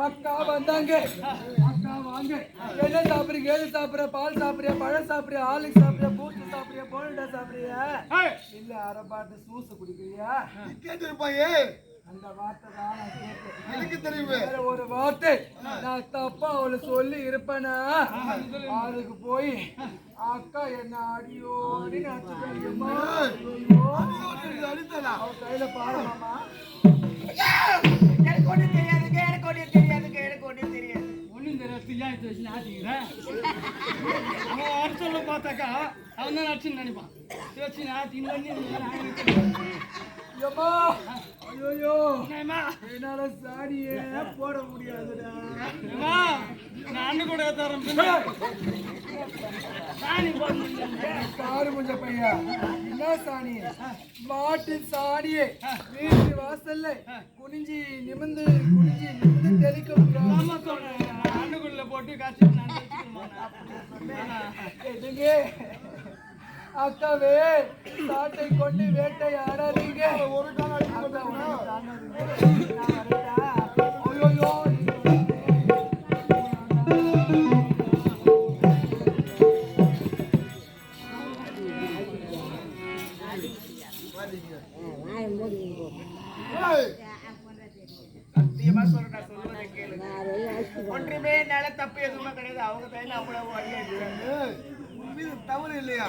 அக்கா வந்தாங்க. அக்கா வாங்க. என்ன சாப்பிடுறீங்க? எது சாப்பிடுற? பால் சாப்பிடுறியா? பழம் சாப்பிடுறியா? ஆளுக்கு சாப்பிடுறியா? பூட்டு சாப்பிடுறியா? போனண்டா சாப்பிடுறியா? இல்ல அரை பாட்டு சூசு குடிக்கிறியா? கேட்டு இருப்பாயே அந்த வார்த்தை தான் நான் கேட்டேன். எனக்கு தெரியுமே. வேற ஒரு வார்த்தை நான் தப்பா அவளை சொல்லி இருப்பேனா அதுக்கு போய் அக்கா என்ன அடியோடி அடித்ததா அவ கையில பாருமாமா. எனக்கு ஒன்றும் தெரியாதுங்க, எனக்கு ஒன்றும் தெரியாதுங்க, எனக்கு ஒன்றும் தெரியாது. ஒன்றும் தெரியாது ஏன் வச்சு ஆட்டிக்கிறேன். அவன் அடிச்சொல்ல பார்த்தாக்கா அவன் தான் அடிச்சுன்னு நினைப்பான். வச்சு ஆட்டின்னு ஏம்மா, ஐயோ என்னம்மா என்னால சாடியே போட முடியாதுடா. நான் அண்ணன் கூட தரேன். சாணி போட முடியாது. சாரு முஞ்ச பையா, என்ன சாணி? மாட்டு சாணியே வீட்டு வாசல்ல குனிஞ்சி நிமிந்து தெளிக்க முடியாது. ஆமா சொல்றேன். அண்ணுக்குள்ள போட்டு காய்ச்சி நான் எதுங்க அக்காவே சாட்டை கொண்டு வேட்டை ஆடாதீங்க. ஒரு காலம் அடி அக்கா உனக்கு தாங்காது. நான் வரட்டா? ஐயோ சத்தியமா சொல்றேன், நான் சொல்லுவதை கேளுங்க. ஒன்றுமே என்னால தப்பு எதுவுமே கிடையாது. அவங்க கையில அவ்வளவு வழியா இருக்காங்க. உன் மீது தவறு இல்லையா?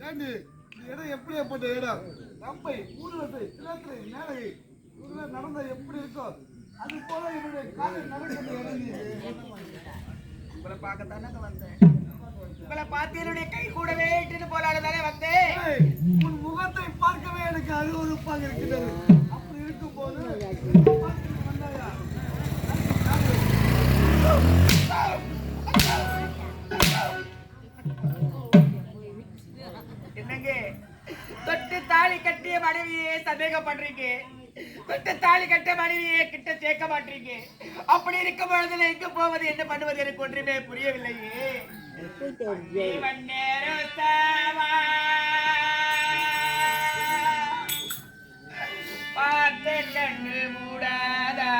ஏண்டி இந்த இடம் எப்படியாப்பட்ட இடம்? தம்பை ஊர்வசை கிழக்கு மேலை ஊர்ல நடந்த எப்படி இருக்கோ அது போல என்னுடைய காலில் நடக்கிற இடம் இது. உங்களை பார்க்கத்தானே வந்தேன். உங்களை பார்த்து என்னுடைய கை கூடவே இட்டுன்னு போலாடுதானே வந்தேன். ஏய், உன் முகத்தை பார்க்கவே எனக்கு அருவருப்பாக இருக்கிறது. அப்படி இருக்கும் போது வந்தாயா? என்னங்க தொட்டு தாலி கட்டிய மனைவியே சந்தேகம் பண்றீங்க, தொட்டு தாலி கட்டிய மனைவியே கிட்ட சேர்க்க மாட்டீங்க. அப்படி இருக்கும் பொழுது எங்க போவது, என்ன பண்ணுவது எனக்கு ஒன்றுமே புரியவில்லையே. இவன் நேரம் சாவா, பார்த்து கண்ணு மூடாதா,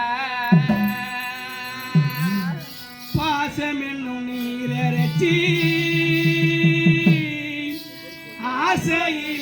பாசம் என்னும் நீரச்சி ஆசையை